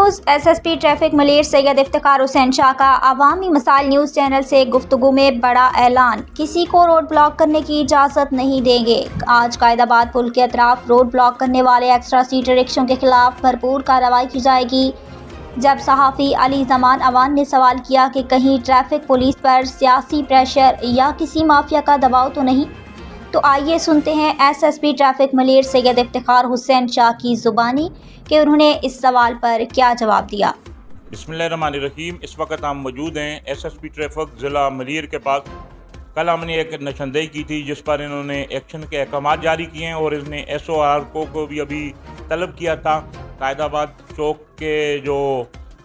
News SSP traffic Malir Syed Iftikhar Hussain Shah का अवामी मसाइल news channel से गुफ्तगू में बड़ा ऐलान। किसी को रोड ब्लॉक करने की इजाज़त नहीं देंगे। आज कायदाबाद पुल के अतराफ रोड ब्लॉक करने वाले एक्स्ट्रा सीटर रिक्शों के खिलाफ भरपूर कार्रवाई की जाएगी। जब सहाफ़ी अली जमान अवान ने सवाल किया कि कहीं ट्रैफिक पुलिस पर सियासी प्रेशर या किसी माफिया का दबाव तो नहीं, तो आइए सुनते हैं एसएसपी ट्रैफिक मलिर सैयद इफ्तिखार हुसैन शाह की ज़ुबानी कि उन्होंने इस सवाल पर क्या जवाब दिया। बिस्मिल्लाहिर्रहमानिर्रहीम। इस वक्त हम मौजूद हैं एसएसपी ट्रैफिक ज़िला मलिर के पास। कल हमने एक निशानदेही की थी जिस पर इन्होंने एक्शन के अहकाम जारी किए हैं और इसने SOR को भी अभी तलब किया था। कायदाबाद चौक के जो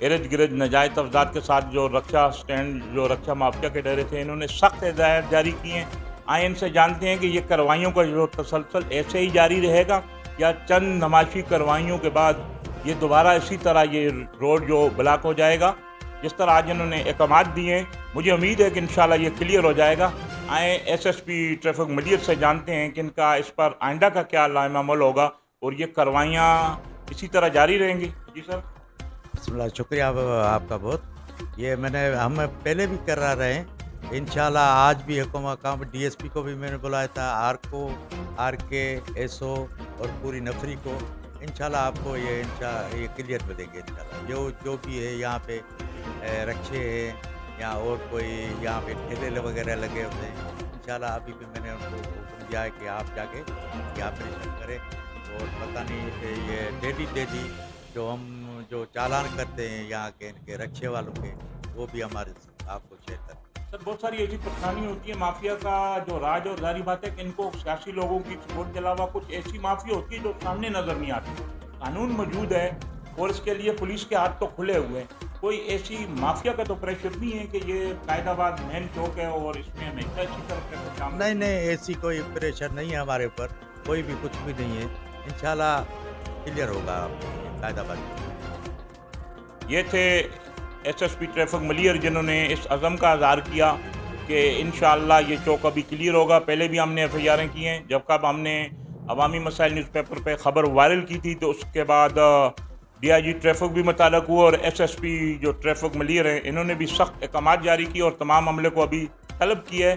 इर्द गिर्द नाजायज़ अफजाद के साथ जो रक्षा स्टैंड जो रक्षा माफिया के डरे थे, इन्होंने सख्त हिदायत जारी की हैं। आए इनसे जानते हैं कि ये कार्रवाइयों का जो तसलसल ऐसे ही जारी रहेगा या चंद नमाशी कार्रवाइयों के बाद ये दोबारा इसी तरह ये रोड जो ब्लॉक हो जाएगा। जिस तरह आज इन्होंने अहकाम दिए हैं, मुझे उम्मीद है कि इंशाल्लाह ये क्लियर हो जाएगा। आए एसएसपी ट्रैफिक मलिर से जानते हैं कि इनका इस पर आइंदा का क्या लाइमामल होगा और ये कार्रवाइयाँ इसी तरह जारी रहेंगी। जी सर। बिस्मिल्लाह, शुक्रिया आपका बहुत। ये हम पहले भी कर रहे हैं इंशाल्लाह। आज भी हुकूमत DSP को भी मैंने बुलाया था, RK SO और पूरी नफरी को। इंशाल्लाह आपको ये क्लियर मिलेंगे इंशाल्लाह। जो भी है यहाँ पे रक्षे हैं या और कोई यहाँ पे ठेले वगैरह लगे होते हैं, इंशाल्लाह अभी भी मैंने उनको हुक्म दिया है कि आप जाके यहाँ ऑपरेशन करें। और पता नहीं ये डेली जो चालान करते हैं यहाँ के इनके रक्षे वालों के, वो भी हमारे आपको शेयर करें। सर, बहुत सारी ऐसी परेशानी होती है माफिया का जो राज, और जारी बात है कि इनको सियासी लोगों की सपोर्ट के अलावा कुछ ऐसी माफिया होती है जो सामने नजर नहीं आती। कानून मौजूद है और इसके लिए पुलिस के हाथ तो खुले हुए हैं। कोई ऐसी माफिया का तो प्रेशर नहीं है कि ये कायदाबाद मेन चौक है और इसमें हमेशा इसी तरफ काम। नहीं, ऐसी कोई प्रेशर नहीं है हमारे ऊपर, कोई भी कुछ भी नहीं है। इंशाल्लाह क्लियर होगा कायदाबाद। ये थे SSP ट्रैफिक मलिर जिन्होंने इस अज़म का इज़हार किया कि इंशाअल्लाह ये चौक अभी क्लियर होगा। पहले भी हमने FIR की हैं। जब कब हमने अवामी मसाइल न्यूज़पेपर पे ख़बर वायरल की थी तो उसके बाद DIG ट्रैफिक भी मुतल्लक हुआ और SSP जो ट्रैफिक मलिर हैं इन्होंने भी सख्त अहकाम जारी किए और तमाम अमले को अभी तलब किया है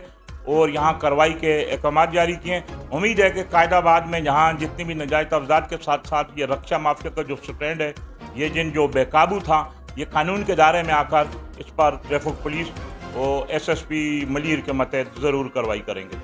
और यहाँ कार्रवाई के अहकाम जारी किए हैं। उम्मीद है कि कायदाबाद में जहाँ जितनी भी नाजायज़ अफजाद के साथ साथ ये रक्षा माफिया का जो स्टैंड है, ये जो बेकाबू था, ये कानून के दायरे में आकर इस पर ट्रैफिक पुलिस और SSP मलिर के मतहत ज़रूर कार्रवाई करेंगे।